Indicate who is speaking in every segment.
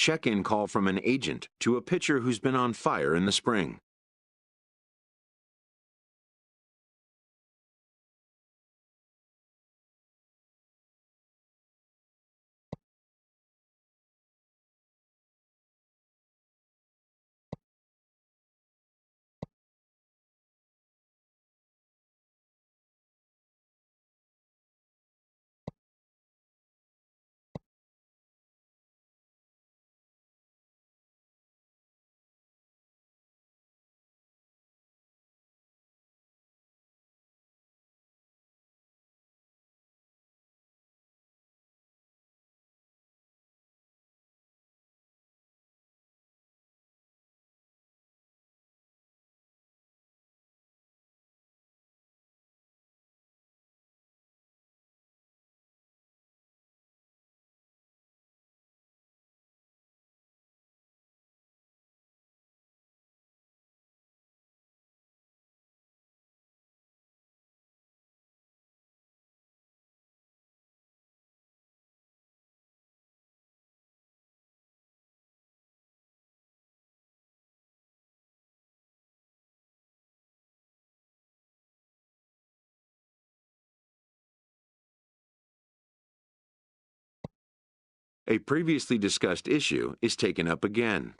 Speaker 1: check-in call from an agent to a pitcher who's been on fire in the spring. A previously discussed issue is taken up again.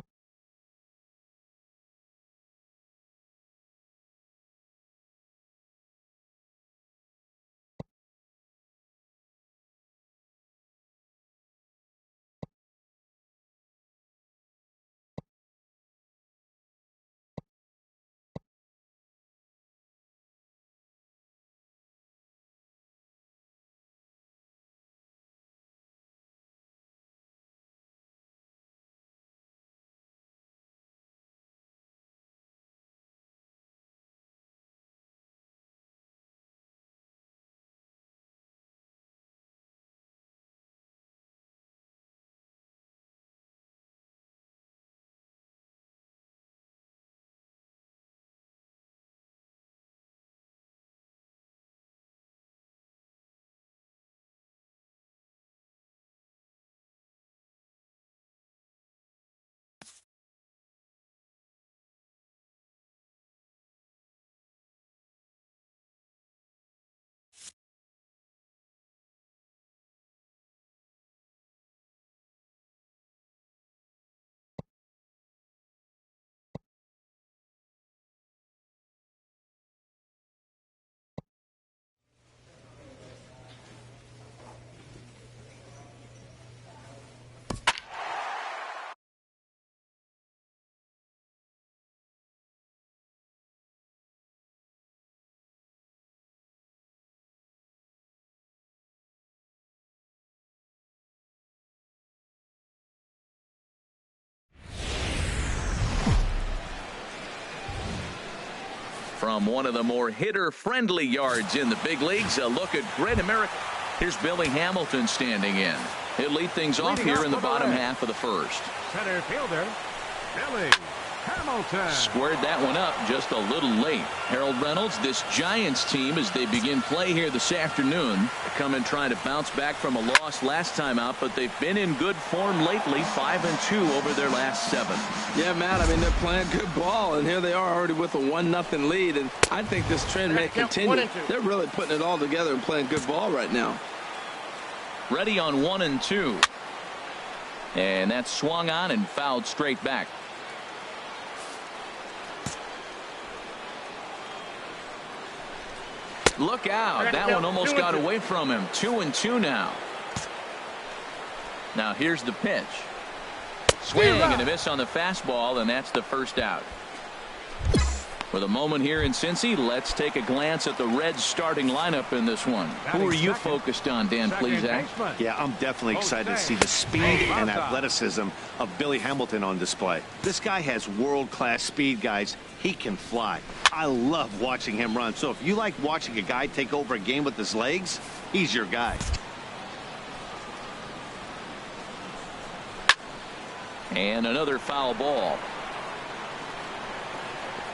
Speaker 2: From one of the more hitter-friendly yards in the big leagues, a look at Great America. Here's Billy Hamilton standing in. He'll lead things off here in the bottom half of the first.
Speaker 3: Center fielder, Billy Hamilton.
Speaker 2: Squared that one up just a little late. Harold Reynolds, this Giants team, as they begin play here this afternoon, come in trying to bounce back from a loss last time out, but they've been in good form lately, 5-2 over their last 7.
Speaker 4: Yeah, Matt, I mean, they're playing good ball, and here they are already with a 1-0 lead, and I think this trend may continue. They're really putting it all together and playing good ball right now.
Speaker 2: Ready on 1-2. And that's swung on and fouled straight back. Look out. That one almost got away from him. 2-2 now. Now here's the pitch. Swing and a miss on the fastball, and that's the first out. With a moment here in Cincy, let's take a glance at the Reds starting lineup in this one. Who are you focused on, Dan Plesac?
Speaker 5: Yeah, I'm definitely excited to see the speed and athleticism of Billy Hamilton on display. This guy has world-class speed, guys. He can fly. I love watching him run. So if you like watching a guy take over a game with his legs, he's your guy.
Speaker 2: And another foul ball.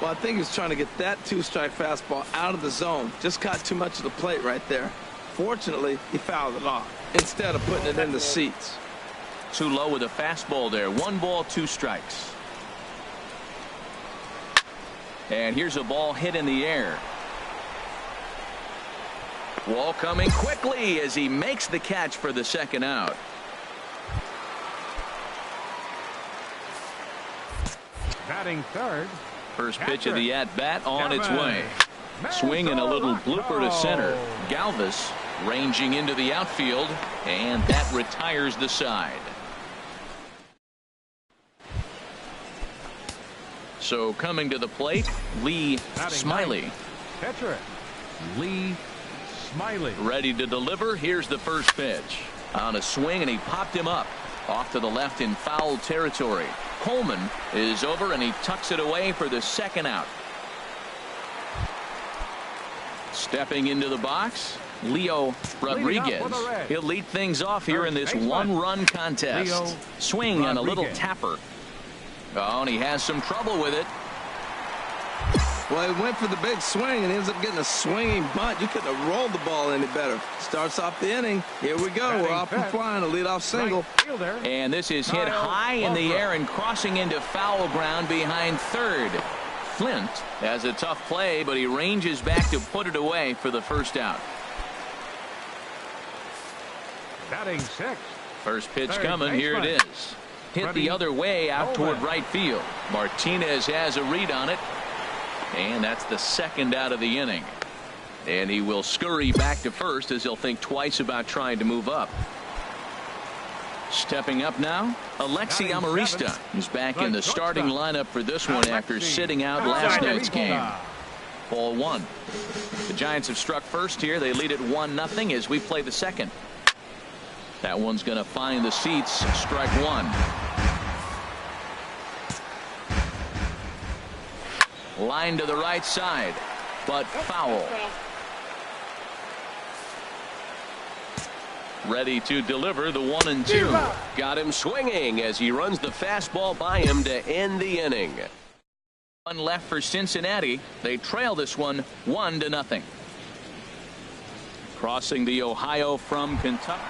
Speaker 4: Well, I think he's trying to get that 2-strike fastball out of the zone. Just caught too much of the plate right there. Fortunately, he fouled it off instead of putting it in the seats.
Speaker 2: too low with a fastball there. 1 ball, 2 strikes. And here's a ball hit in the air. Wall coming quickly as he makes the catch for the second out.
Speaker 3: Batting third.
Speaker 2: First pitch of the at-bat on its way. Swing and a little blooper to center. Galvis ranging into the outfield, and that retires the side. So coming to the plate, Lee Smiley.
Speaker 3: Pitcher, Lee Smiley.
Speaker 2: Ready to deliver. Here's the first pitch. On a swing, and he popped him up. Off to the left in foul territory. Coleman is over, and he tucks it away for the second out. Stepping into the box, Leo Rodriguez. He'll lead things off here in this one-run contest. Swing and a little tapper. Oh, and he has some trouble with it.
Speaker 4: Well, he went for the big swing and ends up getting a swinging bunt. You couldn't have rolled the ball any better. Starts off the inning. Here we go. We're off and flying. A leadoff single.
Speaker 2: And this is hit high in the air and crossing into foul ground behind third. Flint has a tough play, but he ranges back to put it away for the first out.
Speaker 3: Batting sixth.
Speaker 2: First pitch coming. Here it is. Hit the other way out toward right field. Martinez has a read on it. And that's the second out of the inning. And he will scurry back to first as he'll think twice about trying to move up. Stepping up now, Alexi Amarista is back in the starting lineup for this one after sitting out last night's game. Ball 1. The Giants have struck first here. They lead it 1-0 as we play the second. That one's going to find the seats. Strike 1. Line to the right side, but foul. Ready to deliver the 1-2. Got him swinging as he runs the fastball by him to end the inning. One left for Cincinnati. They trail this one 1-0. Crossing the Ohio from Kentucky.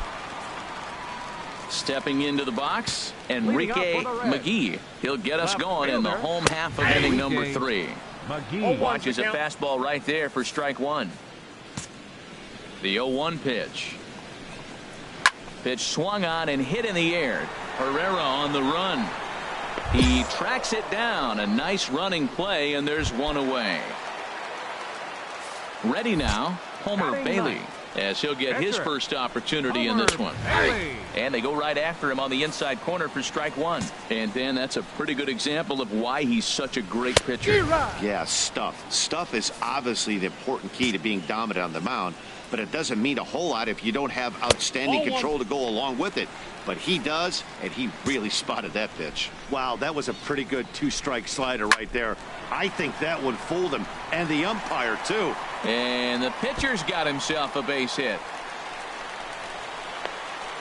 Speaker 2: Stepping into the box, Enrique McGee. He'll get us going in the home half of inning number 3. McGee watches a fastball right there for strike 1. The 0-1 pitch. Pitch swung on and hit in the air. Herrera on the run. He tracks it down. A nice running play, and there's one away. Ready now, Homer Bailey, as he'll get his first opportunity in this one. And they go right after him on the inside corner for strike 1. And Dan, that's a pretty good example of why he's such a great pitcher.
Speaker 5: Yeah, stuff. Stuff is obviously the important key to being dominant on the mound, but it doesn't mean a whole lot if you don't have outstanding control to go along with it. But he does, and he really spotted that pitch. Wow, that was a pretty good 2-strike slider right there. I think that would fool them, and the umpire too.
Speaker 2: And the pitcher's got himself a base hit.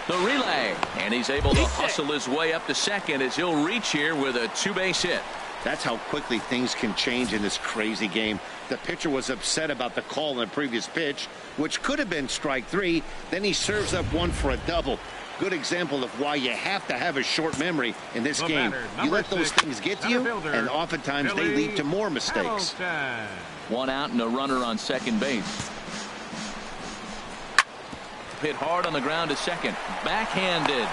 Speaker 2: The relay, and he's able to hustle his way up to second as he'll reach here with a 2-base hit.
Speaker 5: That's how quickly things can change in this crazy game. The pitcher was upset about the call in the previous pitch, which could have been strike 3. Then he serves up one for a double. Good example of why you have to have a short memory in this game. You let those things get to you, and oftentimes they lead to more mistakes.
Speaker 2: 1 out and a runner on second base. Hit hard on the ground to second. Backhanded.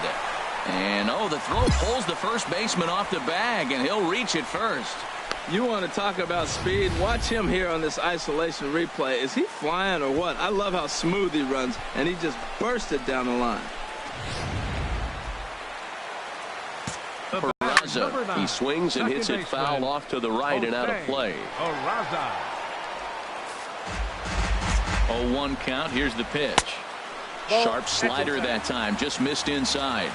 Speaker 2: And the throw pulls the first baseman off the bag, and he'll reach it first.
Speaker 4: You want to talk about speed? Watch him here on this isolation replay. Is he flying or what? I love how smooth he runs, and he just bursted down the line.
Speaker 2: Peraza. He swings and hits it foul off to the right and out of play. 0-1 count. Here's the pitch. Sharp slider that time. Just missed inside.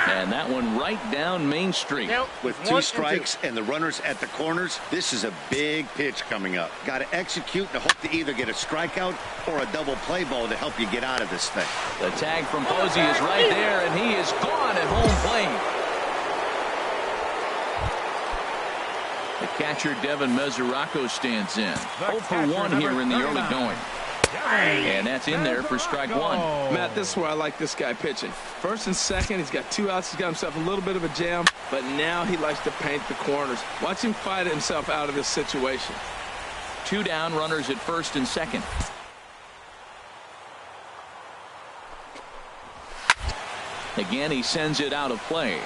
Speaker 2: And that one right down Main Street.
Speaker 5: With 2 strikes and the runners at the corners, this is a big pitch coming up. Got to execute and hope to either get a strikeout or a double play ball to help you get out of this thing.
Speaker 2: The tag from Posey is right there, and he is gone at home plate. The catcher, Devin Mesoraco, stands in. 0 for 1 here in the early going. And that's in there for strike one.
Speaker 4: Matt, this is where I like this guy pitching. First and second, he's got 2 outs. He's got himself a little bit of a jam, but now he likes to paint the corners. Watch him fight himself out of this situation.
Speaker 2: 2 down, runners at first and second. Again, he sends it out of play.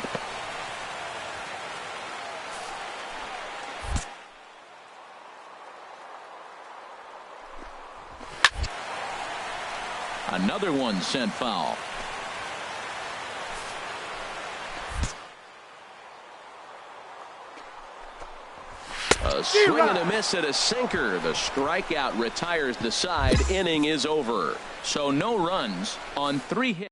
Speaker 2: Another one sent foul. A swing and a miss at a sinker. The strikeout retires the side. Inning is over. So no runs on 3 hits.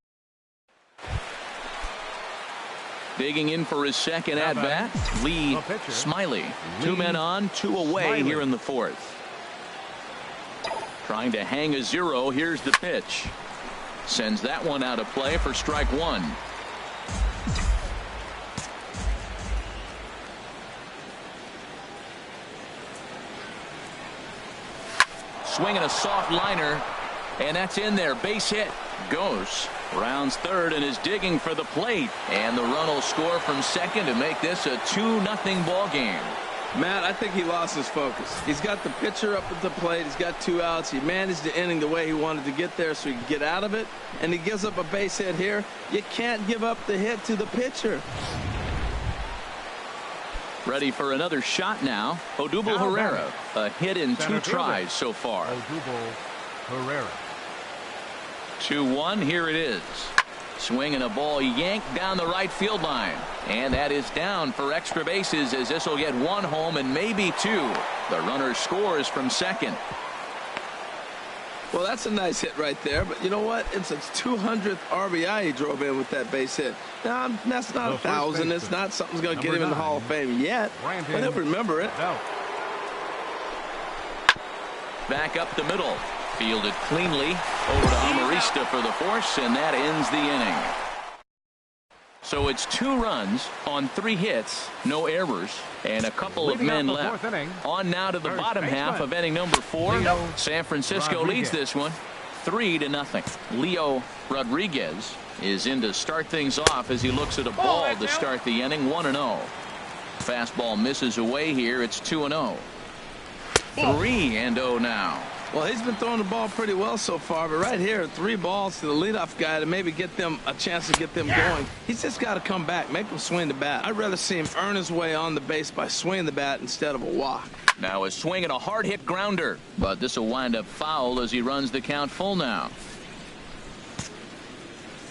Speaker 2: Digging in for his second at bat, Lee Smiley. 2 men on, 2 away here in the 4th. Trying to hang a 0. Here's the pitch. Sends that one out of play for strike one. Swinging a soft liner, and that's in there. Base hit. Goes. Rounds third and is digging for the plate. And the run will score from second to make this a 2-0 ball game.
Speaker 4: Matt, I think he lost his focus. He's got the pitcher up at the plate. He's got 2 outs. He managed the inning the way he wanted to get there so he could get out of it. And he gives up a base hit here. You can't give up the hit to the pitcher.
Speaker 2: Ready for another shot now. Odubel Herrera. A hit in 2 tries so far.
Speaker 3: Odubel Herrera.
Speaker 2: 2-1. Here it is. Swinging a ball yanked down the right field line. And that is down for extra bases as this will get 1 home and maybe 2. The runner scores from second.
Speaker 4: Well, that's a nice hit right there. But you know what? It's his 200th RBI he drove in with that base hit. Now, that's not 1,000. It's not something's going to get him in the Hall of Fame yet. But he'll remember it.
Speaker 2: Back up the middle. Fielded cleanly over to Amarista for the force, and that ends the inning. So it's 2 runs on 3 hits, no errors, and a couple of men left. On now to the bottom half of inning number 4. San Francisco leads this one 3-0. Leo Rodriguez is in to start things off as he looks at a ball to start the inning. 1-0. Fastball misses away here. It's 2-0. 3-0 now.
Speaker 4: Well, he's been throwing the ball pretty well so far, but right here, 3 balls to the leadoff guy to maybe get them a chance to get them going. He's just got to come back, make them swing the bat. I'd rather see him earn his way on the base by swinging the bat instead of a walk.
Speaker 2: Now a swing and a hard hit grounder, but this will wind up foul as he runs the count full now.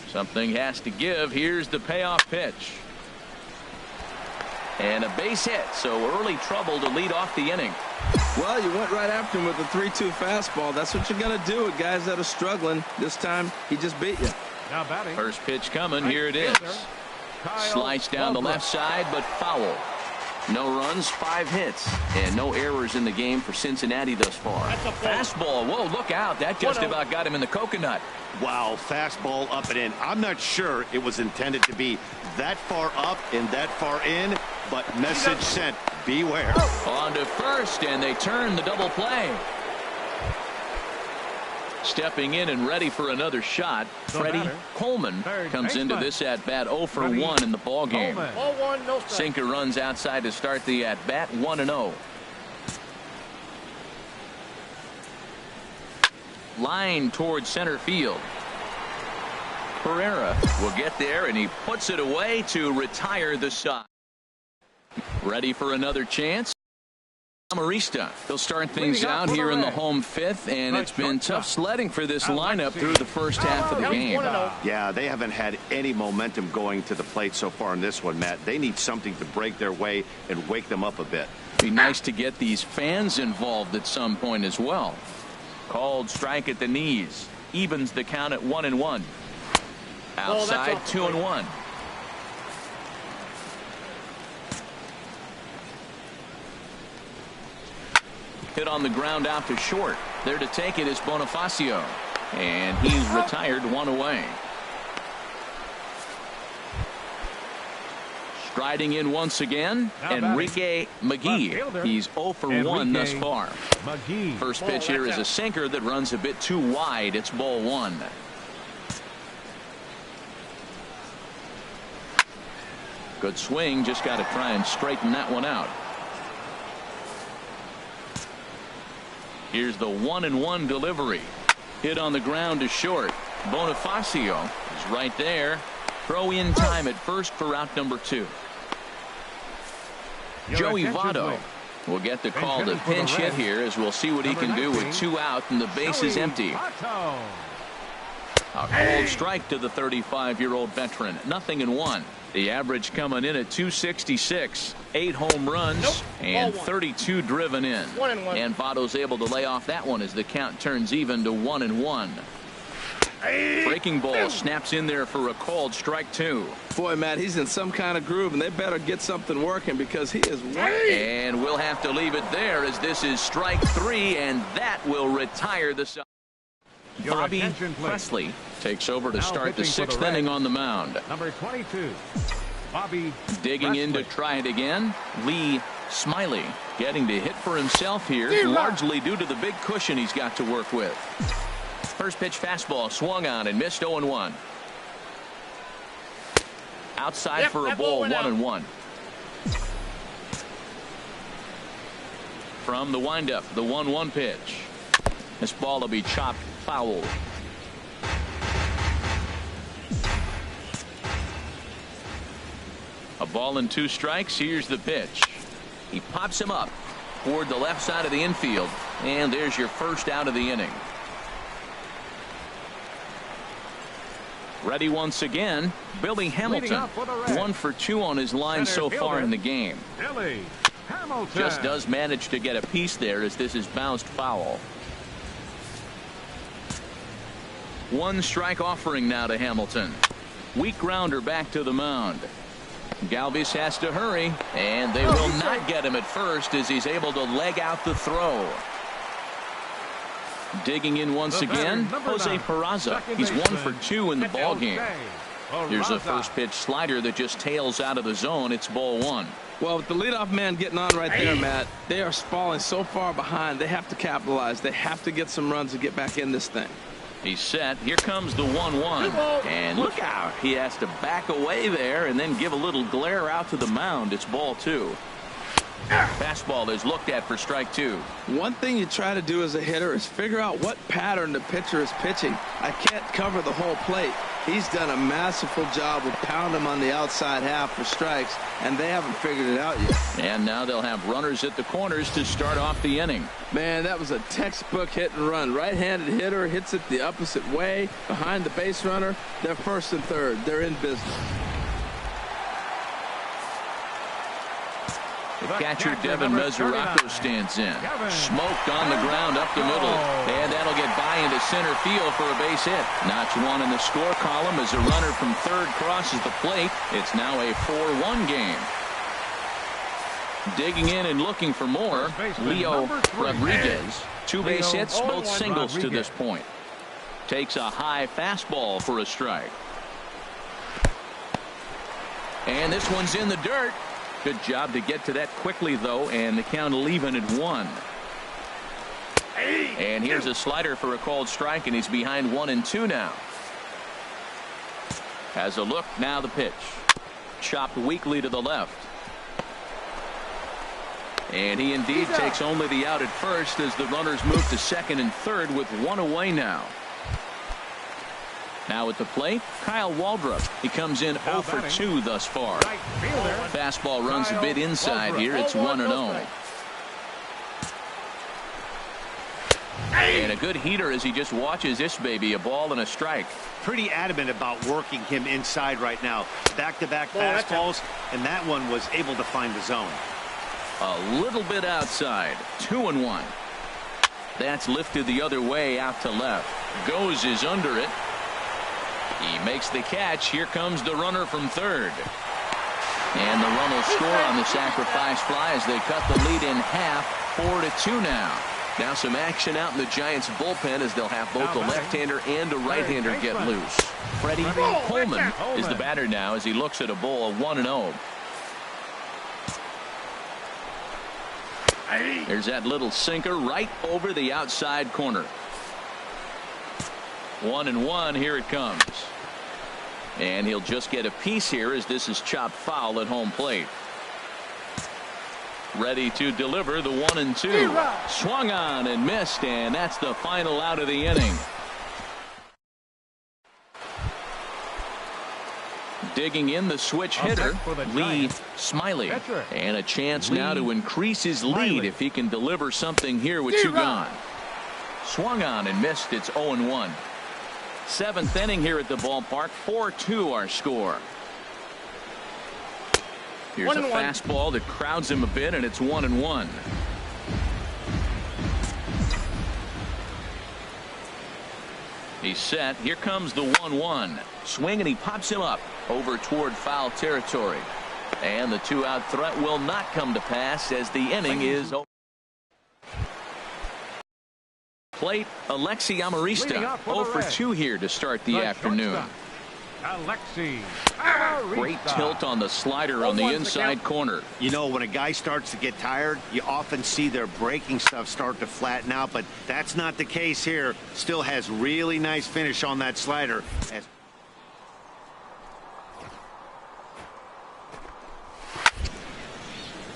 Speaker 2: Something has to give. Here's the payoff pitch. And a base hit, so early trouble to lead off the inning.
Speaker 4: Well, you went right after him with a 3-2 fastball. That's what you're going to do with guys that are struggling. This time, he just beat you.
Speaker 3: Now batting.
Speaker 2: First pitch coming. Here it is. Sliced down the left side, but foul. No runs, 5 hits, and no errors in the game for Cincinnati thus far. Fastball. Whoa, look out. That just about got him in the coconut.
Speaker 5: Wow, fastball up and in. I'm not sure it was intended to be that far up and that far in, but message sent. Beware.
Speaker 2: On to first, and they turn the double play. Stepping in and ready for another shot, Freddie Coleman comes into this at-bat 0 for 1 in the ballgame. Sinker runs outside to start the at-bat, 1-0. Line towards center field. Herrera will get there, and he puts it away to retire the side. Ready for another chance. Amarista. They'll start things out here in the home 5th, and it's been tough sledding for this lineup through the first half of the game.
Speaker 5: Yeah, they haven't had any momentum going to the plate so far in this one, Matt. They need something to break their way and wake them up a bit.
Speaker 2: Be nice to get these fans involved at some point as well. Called strike at the knees. Evens the count at 1-1. Outside 2-1. Hit on the ground out to short. There to take it is Bonifacio. And he's retired, 1 away. Striding in once again, Enrique McGee. He's 0 for 1 thus far. First pitch here is a sinker that runs a bit too wide. It's ball 1. Good swing, just got to try and straighten that one out. Here's the 1-1 delivery. Hit on the ground to short. Bonifacio is right there. Throw in time at first for out number 2. Joey Votto will get the call to pinch hit here, as we'll see what he can do with 2 out and the base is empty. A cold strike to the 35-year-old veteran. 0-1. The average coming in at 266. 8 home runs and 32 driven in. And Votto's able to lay off that one as the count turns even to 1-1. Breaking ball snaps in there for a called strike 2.
Speaker 4: Boy, Matt, he's in some kind of groove, and they better get something working because he is
Speaker 2: And we'll have to leave it there, as this is strike 3, and that will retire the side. Bobby Presley takes over to start the 6th inning on the mound.
Speaker 3: Number 22, Bobby.
Speaker 2: Digging in to try it again, Lee Smiley getting to hit for himself here, largely due to the big cushion he's got to work with. First pitch fastball swung on and missed. 0-1. Outside for a ball. 1-1. From the windup, the 1-1 pitch. This ball will be chopped foul. A ball and 2 strikes. Here's the pitch. He pops him up toward the left side of the infield, and there's your first out of the inning. Ready once again, Billy Hamilton. 1 for 2 on his line so far in the game. Just does manage to get a piece there, as this is bounced foul. 1 strike offering now to Hamilton. Weak grounder back to the mound. Galvis has to hurry, and they will not get him at first, as he's able to leg out the throw. Digging in once again, Jose Peraza. He's 1 for 2 in the ball game. Here's a first pitch slider that just tails out of the zone. It's ball 1.
Speaker 4: Well, with the leadoff man getting on right there, Matt, they are falling so far behind. They have to capitalize. They have to get some runs to get back in this thing.
Speaker 2: He's set. Here comes the 1-1. And look out. He has to back away there and then give a little glare out to the mound. It's ball 2. Fastball is looked at for strike 2.
Speaker 4: One thing you try to do as a hitter is figure out what pattern the pitcher is pitching. I can't cover the whole plate. He's done a masterful job of pounding him on the outside half for strikes, and they haven't figured it out yet.
Speaker 2: And now they'll have runners at the corners to start off the inning.
Speaker 4: Man, that was a textbook hit and run. Right-handed hitter hits it the opposite way behind the base runner. They're first and third. They're in business.
Speaker 2: The catcher, Devin Mesoraco, stands in. Smoked on the ground up the middle. And that'll get by into center field for a base hit. Notch 1 in the score column as a runner from third crosses the plate. It's now a 4-1 game. Digging in and looking for more, Leo Rodriguez. 2 base hits, both singles to this point. Takes a high fastball for a strike. And this one's in the dirt. Good job to get to that quickly, though, and the count will even at 1. And here's a slider for a called strike, and he's behind 1-2 now. Has a look, now the pitch. Chopped weakly to the left. And he indeed takes only the out at first as the runners move to second and third with 1 away now. Now at the plate, Kyle Waldrop. He comes in 0 for 2 thus far. Fastball runs a bit inside here. It's 1-0. And a good heater as he just watches this baby. A ball and a strike.
Speaker 5: Pretty adamant about working him inside right now. Back-to-back fastballs, and that one was able to find the zone.
Speaker 2: A little bit outside. 2-1. That's lifted the other way out to left. Goes is under it. He makes the catch. Here comes the runner from third. And the run will score on the sacrifice fly as they cut the lead in half. 4-2 now. Now some action out in the Giants bullpen as they'll have both a left-hander and a right-hander get loose. Freddie Coleman is the batter now as he looks at a ball of 1-0. There's that little sinker right over the outside corner. 1-1, here it comes. And he'll just get a piece here as this is chopped foul at home plate. Ready to deliver the 1-2. Swung on and missed, and that's the final out of the inning. Digging in the switch hitter, Lee Smiley. And a chance now to increase his lead if he can deliver something here with two gone. Swung on and missed. It's 0-1. Seventh inning here at the ballpark. 4-2 our score. Here's a fastball that crowds him a bit, and it's 1-1. He's set. Here comes the 1-1. Swing, and he pops him up over toward foul territory. And the two-out threat will not come to pass as the inning is over. Plate, Alexi Amarista, 0 for 2 here to start the afternoon.
Speaker 3: Alexi.
Speaker 2: Great tilt on the slider on the inside corner.
Speaker 5: You know, when a guy starts to get tired, you often see their breaking stuff start to flatten out, but that's not the case here. Still has really nice finish on that slider.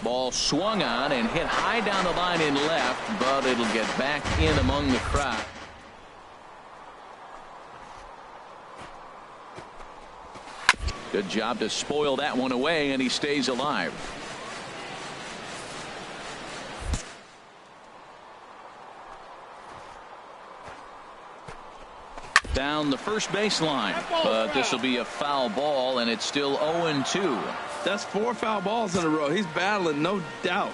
Speaker 2: Ball swung on and hit high down the line in left, but it'll get back in among the crowd. Good job to spoil that one away, and he stays alive. Down the first baseline, but this will be a foul ball, and it's still 0-2.
Speaker 4: That's 4 foul balls in a row. He's battling, no doubt.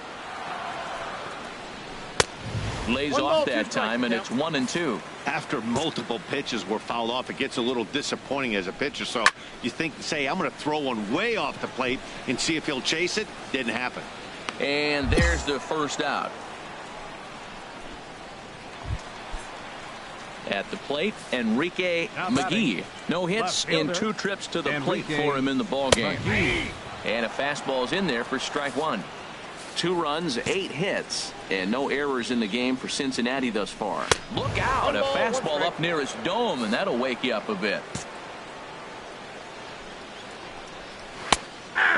Speaker 2: Lays off that time, and it's 1-2.
Speaker 5: After multiple pitches were fouled off, it gets a little disappointing as a pitcher. So you think, say, I'm going to throw one way off the plate and see if he'll chase it. Didn't happen.
Speaker 2: And there's the first out. At the plate, Enrique McGee. No hits in 2 trips to the plate for him in the ballgame. And a fastball's in there for strike 1. 2 runs, 8 hits, and no errors in the game for Cincinnati thus far. Look out, a fastball up near his dome, and that'll wake you up a bit.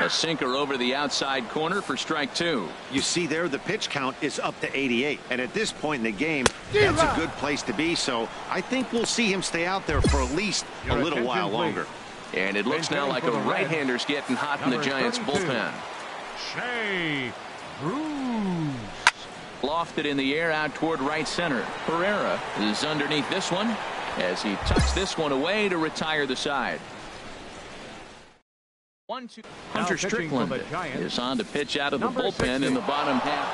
Speaker 2: A sinker over the outside corner for strike 2.
Speaker 5: You see there, the pitch count is up to 88. And at this point in the game, that's a good place to be. So I think we'll see him stay out there for at least a little while longer.
Speaker 2: And it looks now like a right-hander's getting hot in the Giants bullpen.
Speaker 3: Shea Bruce.
Speaker 2: Lofted in the air out toward right center. Pereira is underneath this one as he tucks this one away to retire the side. 1-2. Hunter Strickland is on to pitch out of the bullpen in the bottom half.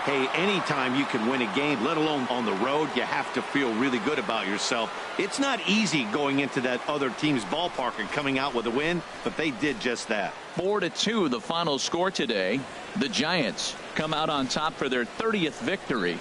Speaker 5: Hey, anytime you can win a game, let alone on the road, you have to feel really good about yourself. It's not easy going into that other team's ballpark and coming out with a win, but they did just that.
Speaker 2: 4-2 the final score today. The Giants come out on top for their 30th victory.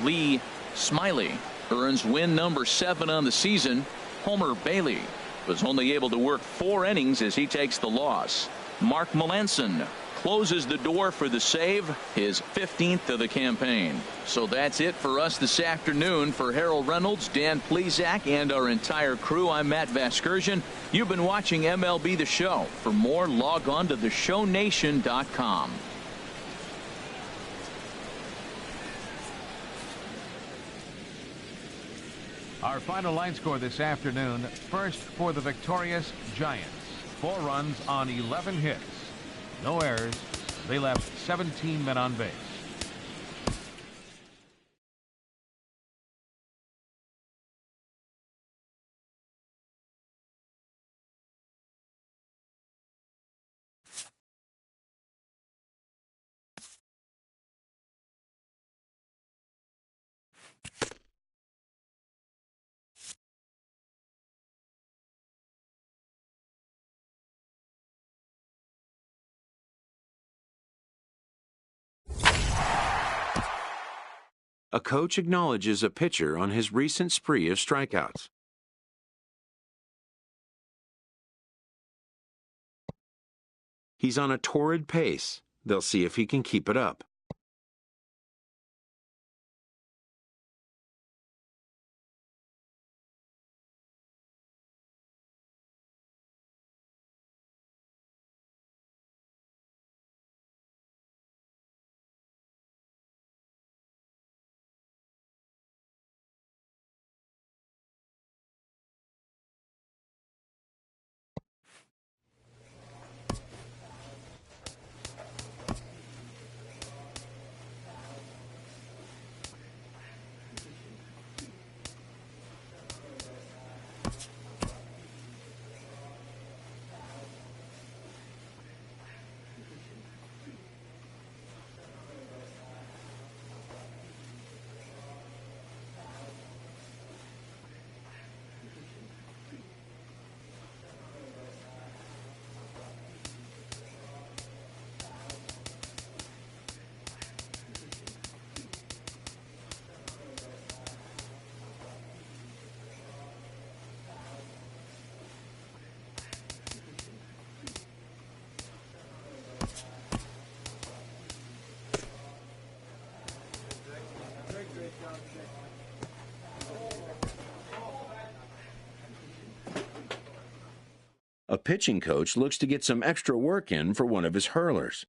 Speaker 2: Lee Smiley earns win number 7 on the season. Homer Bailey was only able to work 4 innings as he takes the loss. Mark Melanson closes the door for the save, his 15th of the campaign. So that's it for us this afternoon. For Harold Reynolds, Dan Plesac, and our entire crew, I'm Matt Vasgersian. You've been watching MLB The Show. For more, log on to theshownation.com.
Speaker 3: Our final line score this afternoon. First for the victorious Giants. 4 runs on 11 hits. No errors. They left 17 men on base.
Speaker 1: A coach acknowledges a pitcher on his recent spree of strikeouts. He's on a torrid pace. They'll see if he can keep it up. pitching coach looks to get some extra work in for one of his hurlers.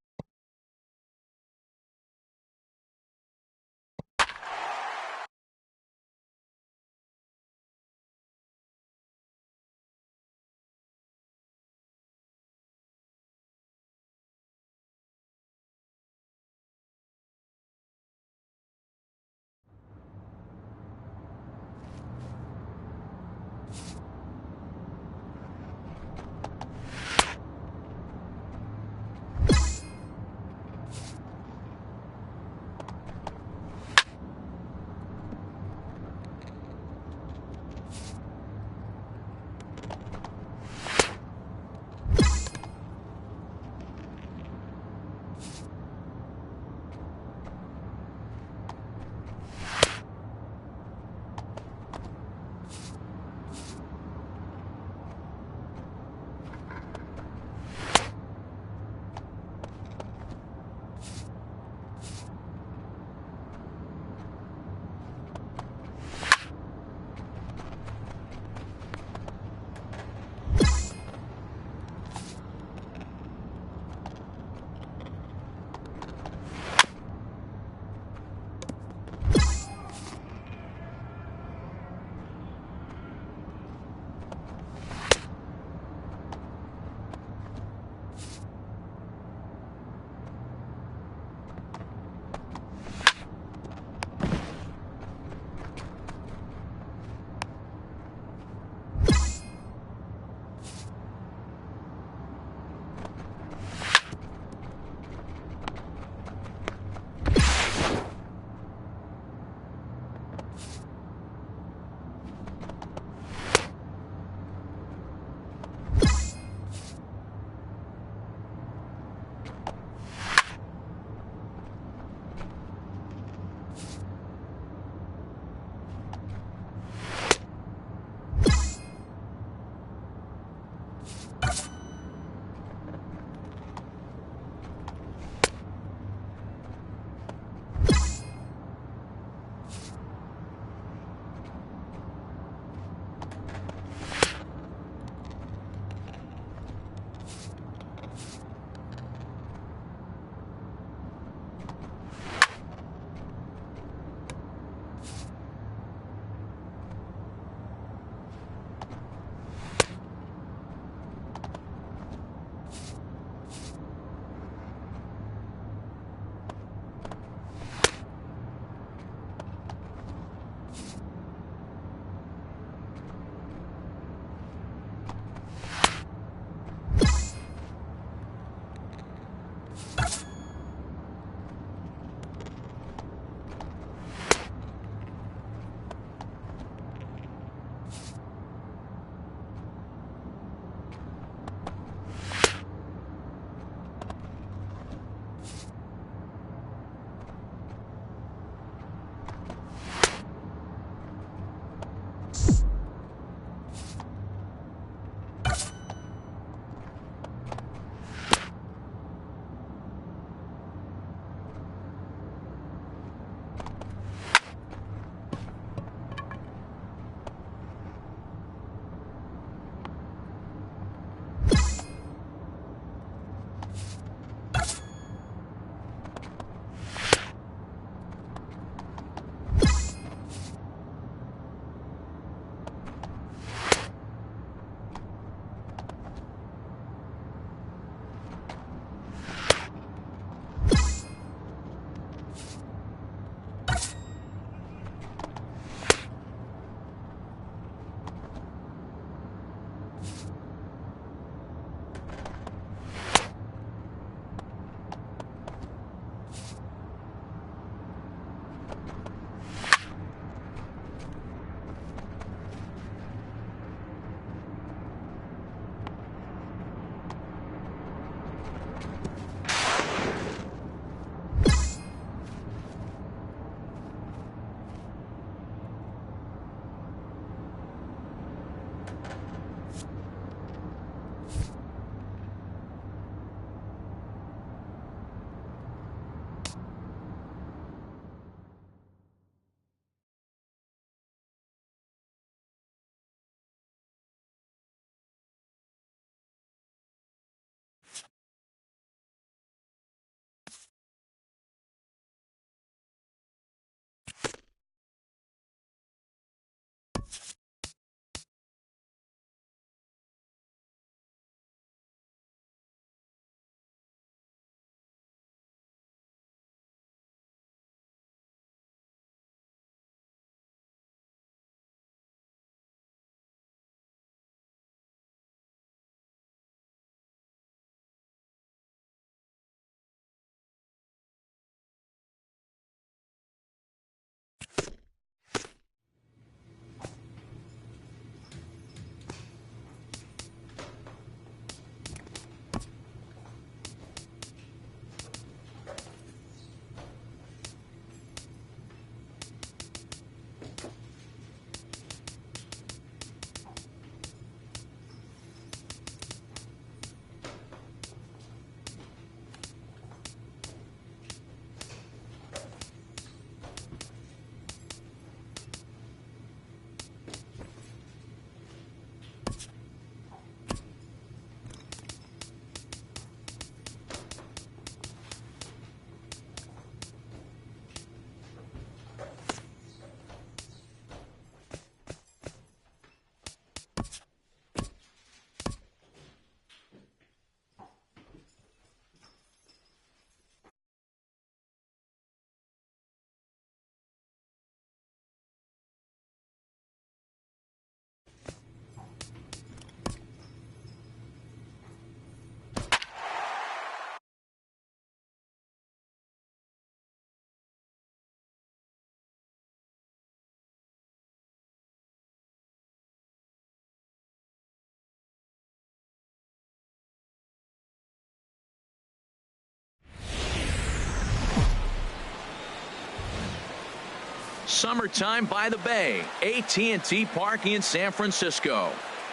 Speaker 2: Summertime by the Bay, AT&T Park in San Francisco.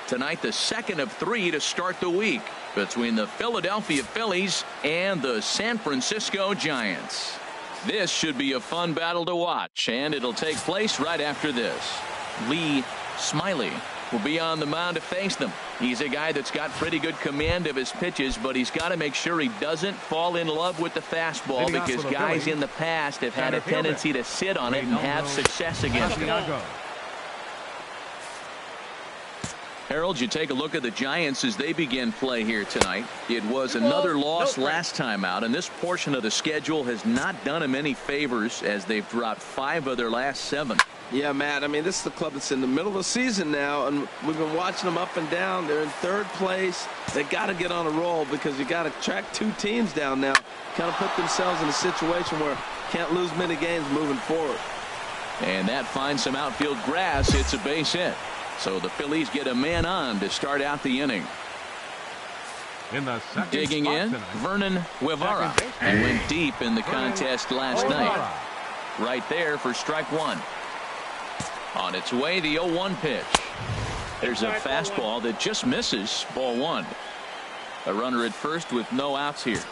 Speaker 2: Tonight, the second of 3 to start the week between the Philadelphia Phillies and the San Francisco Giants. This should be a fun battle to watch, and it'll take place right after this. Lee Smiley will be on the mound to face them. He's a guy that's got pretty good command of his pitches, but he's got to make sure he doesn't fall in love with the fastball, because guys in the past have had a tendency to sit on it and have success against it. Harold, you take a look at the Giants as they begin play here tonight. It was another loss last time out, and this portion of the schedule has not done them any favors as they've dropped 5 of their last 7.
Speaker 4: Yeah, Matt, I mean, this is the club that's in the middle of the season now, and we've been watching them up and down. They're in 3rd place. They got to get on a roll, because you got to track 2 teams down now, kind of put themselves in a situation where can't lose many games moving forward.
Speaker 2: And that finds some outfield grass. It's a base hit. So the Phillies get a man on to start out the inning.
Speaker 3: In the
Speaker 2: digging in, Vernon Guevara. He went deep in the contest last night. Right there for strike 1. On its way, the 0-1 pitch. There's a fastball that just misses, ball 1. A runner at first with no outs here.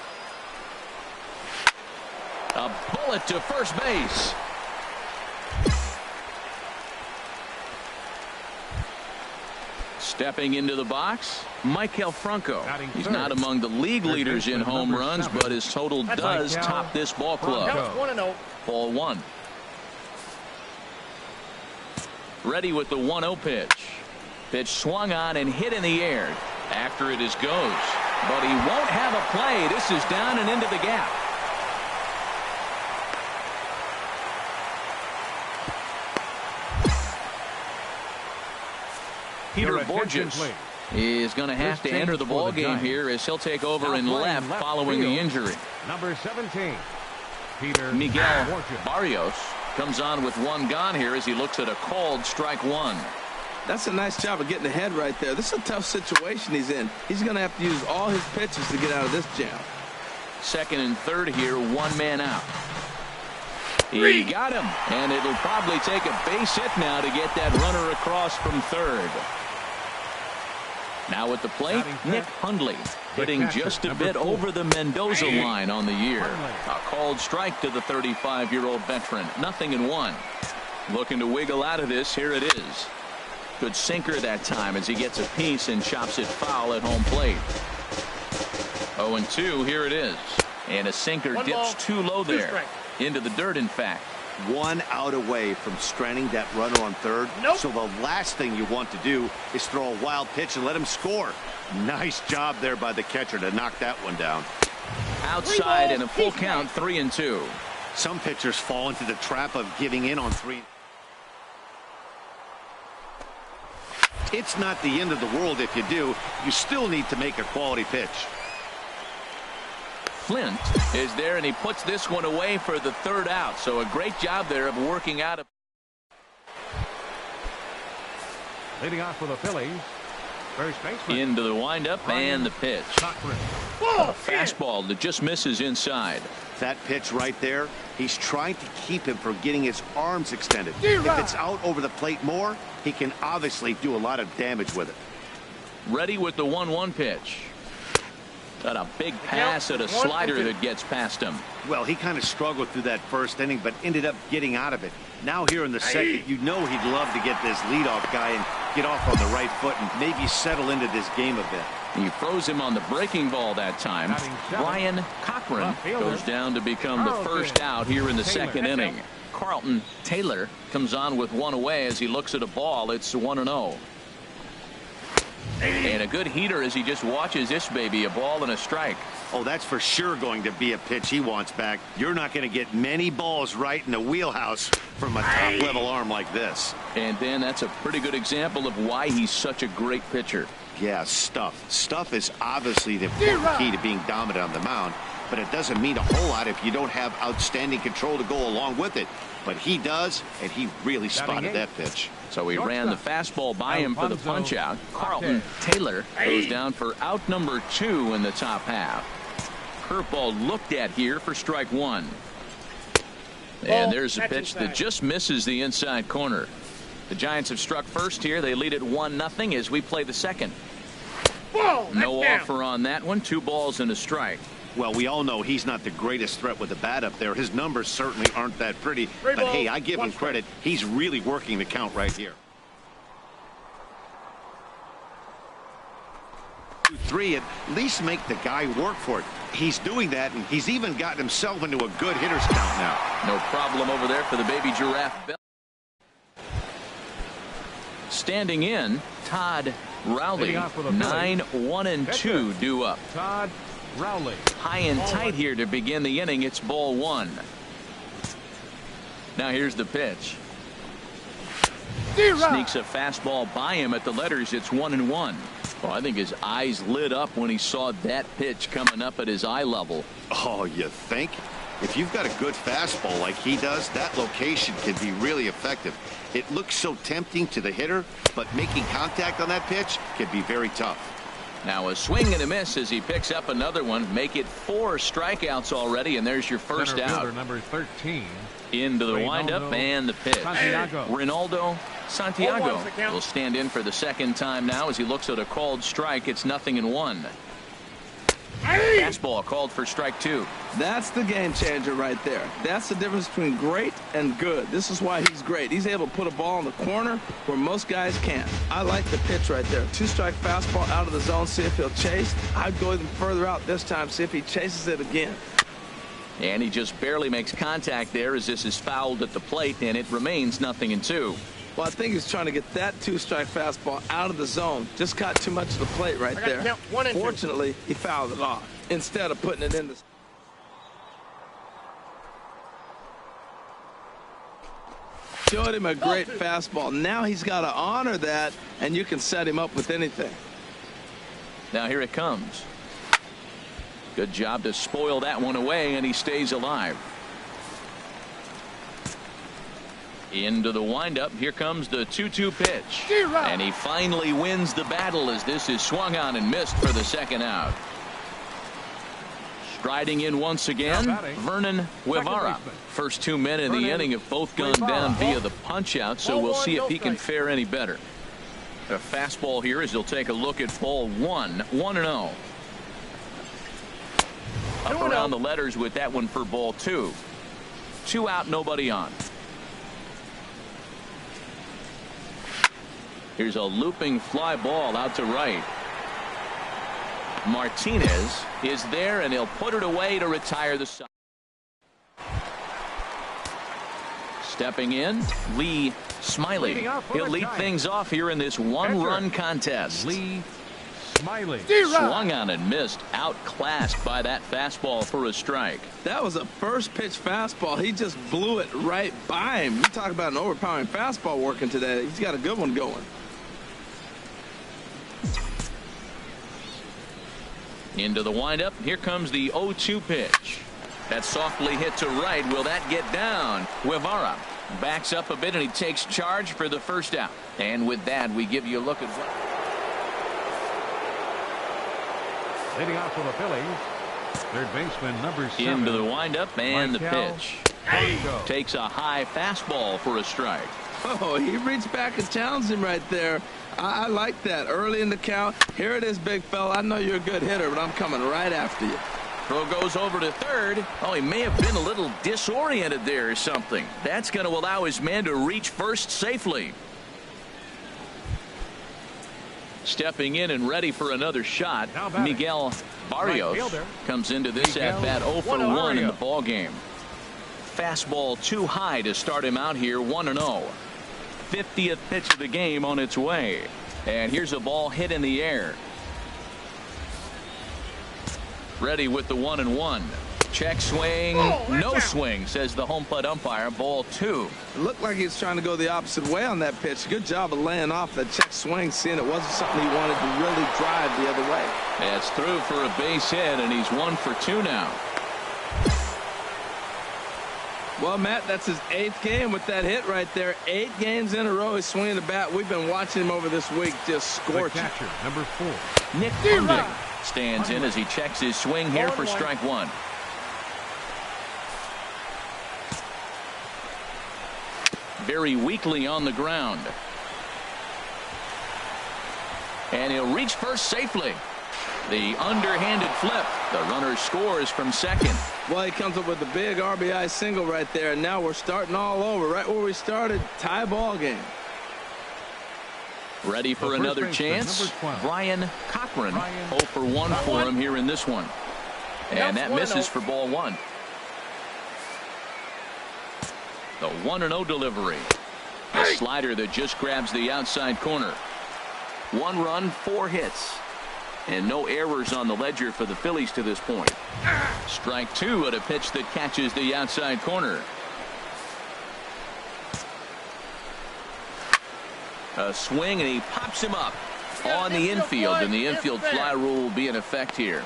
Speaker 2: A bullet to first base. Stepping into the box, Maikel Franco. He's not among the league leaders in home runs, but his total does top this ball club. Ball 1. Ready with the 1-0 pitch. Pitch swung on and hit in the air. After it is goes. But he won't have a play. This is down and into the gap. Peter Borges is going to have to enter the ball game here, as he'll take over in left following the injury.
Speaker 3: Number 17, Peter
Speaker 2: Miguel Barrios comes on with 1 gone here as he looks at a called strike 1.
Speaker 4: That's a nice job of getting ahead right there. This is a tough situation he's in. He's going to have to use all his pitches to get out of this jam.
Speaker 2: 2nd and 3rd here, 1 man out. He got him, and it'll probably take a base hit now to get that runner across from 3rd. Now at the plate, Nick Hundley, hitting just a bit over the Mendoza line on the year. A called strike to the 35-year-old veteran. 0-1. Looking to wiggle out of this. Here it is. Good sinker that time as he gets a piece and chops it foul at home plate. 0-2. Here it is. And a sinker dips too low there. Into the dirt, in fact.
Speaker 5: 1 out away from stranding that runner on 3rd. So the last thing you want to do is throw a wild pitch and let him score. Nice job there by the catcher to knock that one down.
Speaker 2: Outside and a full count, 3-2.
Speaker 5: Some pitchers fall into the trap of giving in on 3. It's not the end of the world if you do. You still need to make a quality pitch.
Speaker 2: Flint is there, and he puts this one away for the 3rd out. So a great job there of working out.
Speaker 3: Leading off for the Phillies, first baseman.
Speaker 2: Into the windup and the pitch. A fastball that just misses inside.
Speaker 5: That pitch right there, he's trying to keep him from getting his arms extended. If it's out over the plate more, he can obviously do a lot of damage with it.
Speaker 2: Ready with the 1-1 pitch. Got a big pass at a slider that gets past him.
Speaker 5: Well, he kind of struggled through that 1st inning, but ended up getting out of it. Now here in the 2nd, you know he'd love to get this leadoff guy and get off on the right foot and maybe settle into this game a bit.
Speaker 2: He throws him on the breaking ball that time. Brian Cochran goes down to become the 1st out here in the 2nd inning. Carlton Taylor comes on with 1 away as he looks at a ball. It's 1-0. And a good heater as he just watches this baby, a ball and a strike.
Speaker 5: Oh, that's for sure going to be a pitch he wants back. You're not going to get many balls right in the wheelhouse from a top-level arm like this.
Speaker 2: And then that's a pretty good example of why he's such a great pitcher.
Speaker 5: Yeah, stuff. Stuff is obviously the important key to being dominant on the mound, but it doesn't mean a whole lot if you don't have outstanding control to go along with it. But he does, and he really spotted that pitch.
Speaker 2: So he ran the fastball by him for the punch out. Carlton Taylor goes down for out number 2 in the top half. Curveball looked at here for strike 1. And there's a pitch that just misses the inside corner. The Giants have struck first here. They lead it 1-0 as we play the second. No offer on that one. 2 balls and a strike.
Speaker 5: Well, we all know he's not the greatest threat with the bat up there. His numbers certainly aren't that pretty. But hey, I give him credit. He's really working the count right here. 2-3, at least make the guy work for it. He's doing that, and he's even gotten himself into a good hitter's count now.
Speaker 2: No problem over there for the baby giraffe. Standing in, Todd Rowley. 9-1-2 due up.
Speaker 3: Todd Rowley.
Speaker 2: High and tight here to begin the inning. It's ball 1. Now here's the pitch. Sneaks a fastball by him at the letters. It's 1-1. Well, I think his eyes lit up when he saw that pitch coming up at his eye level.
Speaker 5: Oh, you think? If you've got a good fastball like he does, that location can be really effective. It looks so tempting to the hitter, but making contact on that pitch can be very tough.
Speaker 2: Now a swing and a miss as he picks up another one. Make it 4 strikeouts already, and there's your first
Speaker 3: Center
Speaker 2: out.
Speaker 3: fielder, number 13.
Speaker 2: Into the windup and the pitch.
Speaker 3: Santiago.
Speaker 2: Ronaldo Santiago will stand in for the second time now as he looks at a called strike. It's 0-1. Fastball called for strike 2.
Speaker 4: That's the game changer right there. That's the difference between great and good. This is why he's great. He's able to put a ball in the corner where most guys can't. I like the pitch right there. 2-strike fastball out of the zone. See if he'll chase. I'd go even further out this time. See if he chases it again.
Speaker 2: And he just barely makes contact there as this is fouled at the plate, and it remains 0-2.
Speaker 4: Well, I think he's trying to get that 2-strike fastball out of the zone. Just caught too much of the plate right there. Fortunately, he fouled it off instead of putting it in the... Showed him a great fastball. Now he's got to honor that, and you can set him up with anything.
Speaker 2: Now here it comes. Good job to spoil that one away, and he stays alive. Into the windup. Here comes the 2-2 pitch. And he finally wins the battle as this is swung on and missed for the second out. Striding in once again, Vernon Guevara. First 2 men in the inning have both gone down via the punch out, so we'll see if he can fare any better. A fastball here as he'll take a look at ball 1. 1-0. Up around the letters with that one for ball 2. 2 out, nobody on. Here's a looping fly ball out to right. Martinez is there, and he'll put it away to retire the side. Stepping in, Lee Smiley. He'll lead things off here in this 1-run contest.
Speaker 3: Lee Smiley.
Speaker 2: Swung on and missed, outclassed by that fastball for a strike.
Speaker 4: That was a first pitch fastball. He just blew it right by him. You talk about an overpowering fastball working today. He's got a good one going.
Speaker 2: Into the windup. Here comes the 0-2 pitch. That's softly hit to right. Will that get down? Guevara backs up a bit, and he takes charge for the first out. And with that, we give you a look at what...
Speaker 3: Leading off for the Phillies, third baseman number 7.
Speaker 2: Into the windup and the
Speaker 3: Markel
Speaker 2: pitch.
Speaker 3: Blanco.
Speaker 2: Takes a high fastball for a strike.
Speaker 4: Oh, he reached back and challenged him right there. I like that. Early in the count. Here it is, big fella. I know you're a good hitter, but I'm coming right after you.
Speaker 2: Throw goes over to third. Oh, he may have been a little disoriented there or something. That's going to allow his man to reach first safely. Stepping in and ready for another shot, Miguel Barrios comes into this at-bat 0 for 1 in the ballgame. Fastball too high to start him out here, 1-0. 50th pitch of the game on its way. And here's a ball hit in the air. Ready with the 1-1. Check swing. No swing, says the home plate umpire. Ball 2.
Speaker 4: It looked like he was trying to go the opposite way on that pitch. Good job of laying off that check swing, seeing it wasn't something he wanted to really drive the other way.
Speaker 2: That's through for a base hit, and he's 1 for 2 now.
Speaker 4: Well, Matt, that's his 8th game with that hit right there. 8 games in a row he's swinging the bat. We've been watching him over this week just scorch.
Speaker 3: The catcher, number 4.
Speaker 2: Nick Funding stands in as he checks his swing here for strike 1. very weakly on the ground. And he'll reach first safely. The underhanded flip. The runner scores from second.
Speaker 4: Well, he comes up with a big RBI single right there, and now we're starting all over. Right where we started, tie ball game.
Speaker 2: Ready for another chance. Brian Cochran, 0 for 1 for him here in this one. And that misses for ball 1. The 1-0 delivery. A slider that just grabs the outside corner. 1 run, 4 hits. And no errors on the ledger for the Phillies to this point. Strike 2 at a pitch that catches the outside corner. A swing, and he pops him up on the infield, and the infield fly rule will be in effect here.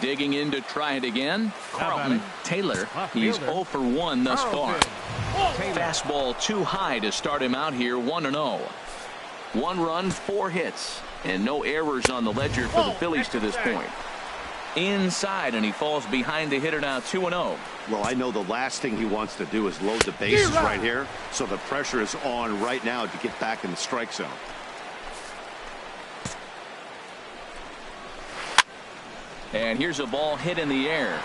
Speaker 2: Digging in to try it again. Carlton Taylor. He's 0 for 1 thus far. Fastball too high to start him out here. 1-0. 1 run, 4 hits, and no errors on the ledger for the Phillies to this point. Inside, and he falls behind the hitter now. 2-0.
Speaker 5: Well, I know the last thing he wants to do is load the bases right here, so the pressure is on right now to get back in the strike zone.
Speaker 2: And here's a ball hit in the air.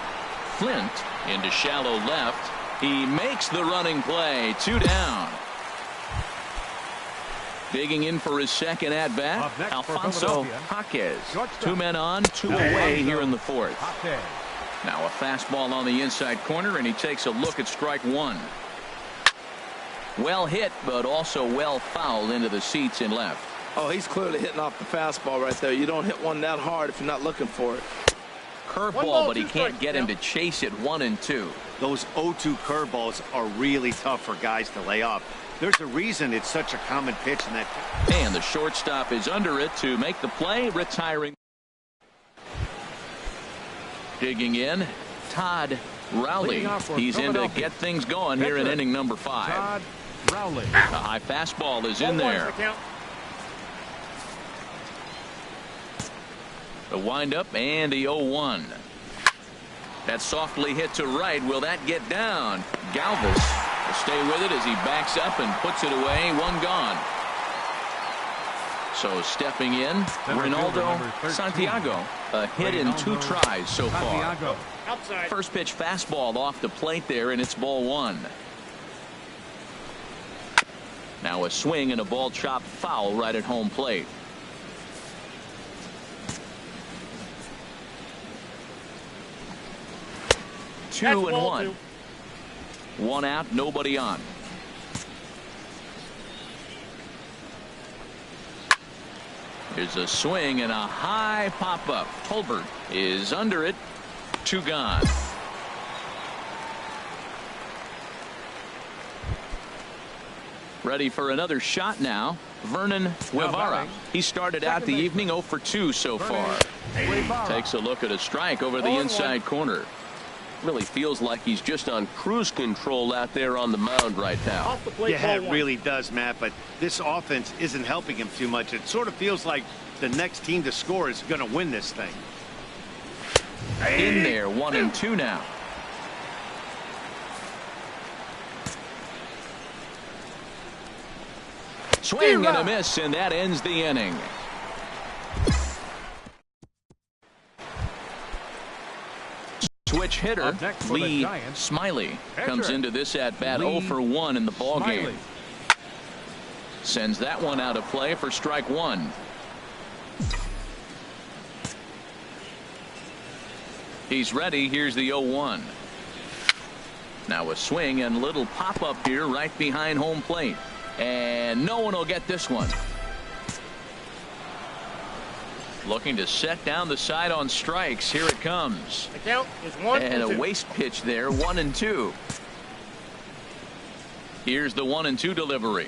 Speaker 2: Flint into shallow left. He makes the running play. 2 down. Digging in for his second at bat, Alfonso Jaquez. 2 men on, 2 away here in the 4th. Now a fastball on the inside corner, and he takes a look at strike 1. Well hit, but also well fouled into the seats in left.
Speaker 4: Oh, he's clearly hitting off the fastball right there. You don't hit one that hard if you're not looking for it.
Speaker 2: Curveball, but he can't get him to chase it. 1 and 2.
Speaker 5: Those 0-2 curveballs are really tough for guys to lay off. There's a reason it's such a common pitch in that.
Speaker 2: And the shortstop is under it to make the play, retiring. Digging in, Todd Rowley. He's in to get things going here in inning number 5.
Speaker 3: Todd Rowley.
Speaker 2: A high fastball is in there. The windup and the 0-1. That softly hit to right. Will that get down? Galvis will stay with it as he backs up and puts it away. 1 gone. So stepping in, Ronaldo Santiago. A hit in 2 tries so far. First pitch fastball off the plate there, and it's ball 1. Now a swing and a ball chopped foul right at home plate. Two and 1. 1 out, nobody on. There's a swing and a high pop-up. Tolbert is under it. 2 gone. Ready for another shot now. Vernon Guevara. He started out the evening 0 for 2 so far. Takes a look at a strike over the inside corner. Really feels like he's just on cruise control out there on the mound right now.
Speaker 5: Yeah, it really does, Matt, but this offense isn't helping him too much. It sort of feels like the next team to score is going to win this thing.
Speaker 2: In there, 1 and 2 now. Swing and a miss, and that ends the inning. Switch hitter Lee Smiley comes into this at bat 0 for 1 in the ball game. Sends that one out of play for strike 1. He's ready. Here's the 0-1. Now a swing and little pop up here right behind home plate, and no one will get this one. Looking to set down the side on strikes. Here it comes.
Speaker 6: The count is 1
Speaker 2: and
Speaker 6: and 2.
Speaker 2: A waste pitch there. 1 and 2. Here's the 1 and 2 delivery.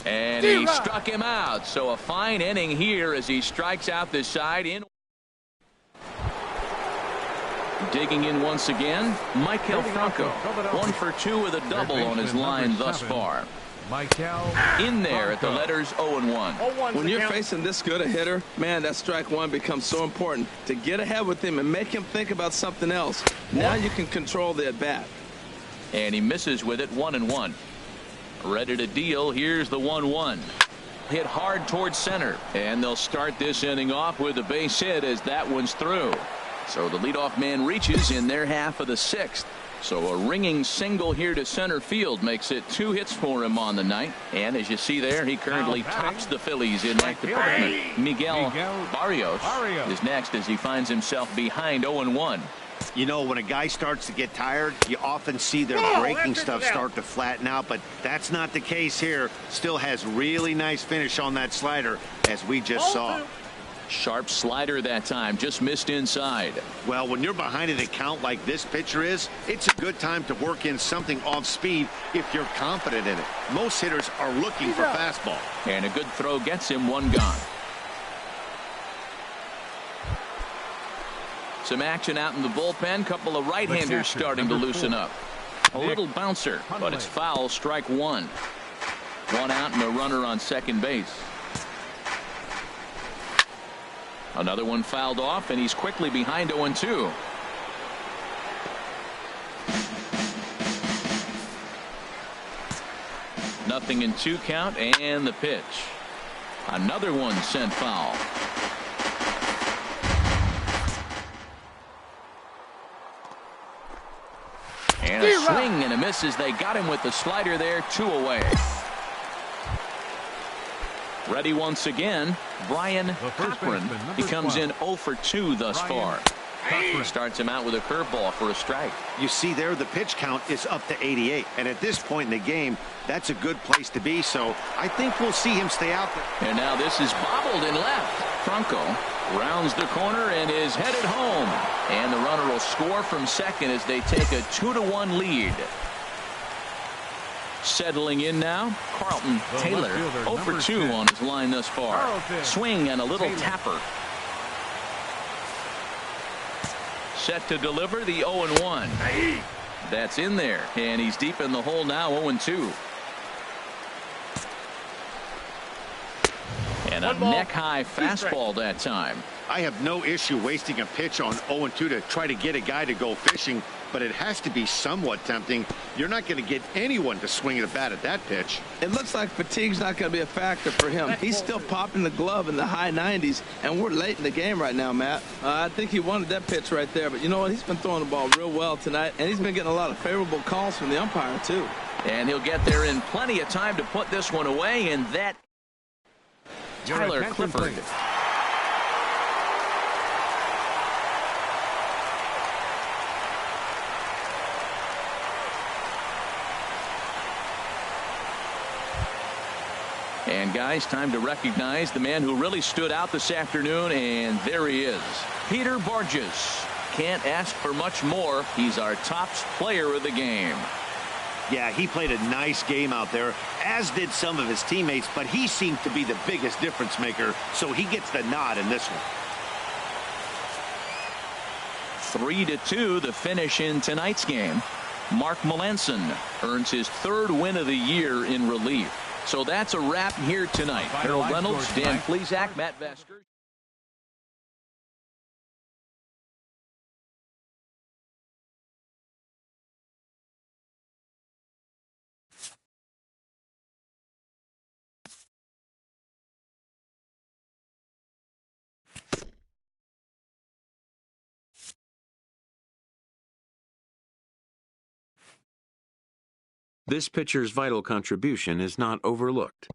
Speaker 2: And he struck him out. So a fine inning here as he strikes out this side in. Digging in once again, Michael Franco. 1 for 2 with a double on his line thus far. In there at the letters 0 and 1.
Speaker 4: When you're facing this good a hitter, man, that strike 1 becomes so important to get ahead with him and make him think about something else. Now you can control the at bat.
Speaker 2: And he misses with it, 1-1. Ready to deal. Here's the 1-1. Hit hard towards center. And they'll start this inning off with a base hit as that one's through. So the leadoff man reaches in their half of the sixth. So a ringing single here to center field makes it 2 hits for him on the night. And as you see there, he currently tops the Phillies in that department. Miguel Barrios is next as he finds himself behind 0-1.
Speaker 5: You know, when a guy starts to get tired, you often see their breaking stuff start to flatten out, but that's not the case here. Still has really nice finish on that slider, as we just saw.
Speaker 2: Sharp slider that time, just missed inside.
Speaker 5: Well, when you're behind an account like this pitcher is, it's a good time to work in something off speed if you're confident in it. Most hitters are looking for fastball.
Speaker 2: And a good throw gets him 1 gone. Some action out in the bullpen. Couple of right-handers starting to loosen up. A little bouncer, but it's foul. Strike 1. 1 out and a runner on second base. Another one fouled off, and he's quickly behind 0-2. Nothing in 2 count, and the pitch. Another one sent foul. And a swing and a miss as they got him with the slider there. 2 away. Ready once again, Brian Cochran. He comes in 0 for 2 thus far. Starts him out with a curveball for a strike.
Speaker 5: You see there, the pitch count is up to 88. And at this point in the game, that's a good place to be. So I think we'll see him stay out there.
Speaker 2: And now this is bobbled in left. Franco rounds the corner and is headed home. And the runner will score from second as they take a 2-1 lead. Settling in now, Carlton Taylor, 0 for 2 on his line thus far. Swing and a little tapper. Set to deliver the 0-1. That's in there, and he's deep in the hole now, 0-2. And a neck-high fastball that time.
Speaker 5: I have no issue wasting a pitch on 0-2 to try to get a guy to go fishing, but it has to be somewhat tempting. You're not going to get anyone to swing a bat at that pitch.
Speaker 4: It looks like fatigue's not going to be a factor for him. He's still popping the glove in the high 90s, and we're late in the game right now, Matt. I think he wanted that pitch right there, but you know what? He's been throwing the ball real well tonight, and he's been getting a lot of favorable calls from the umpire, too.
Speaker 2: And he'll get there in plenty of time to put this one away, and that Tyler Clifford. And guys, time to recognize the man who really stood out this afternoon, and there he is, Peter Borges. Can't ask for much more. He's our top player of the game.
Speaker 5: Yeah, he played a nice game out there, as did some of his teammates, but he seemed to be the biggest difference maker, so he gets the nod in this one.
Speaker 2: 3-2 the finish in tonight's game. Mark Melanson earns his 3rd win of the year in relief. So that's a wrap here tonight. Harold Reynolds, Dan Plesac, Matt Vasker.
Speaker 1: This pitcher's vital contribution is not overlooked.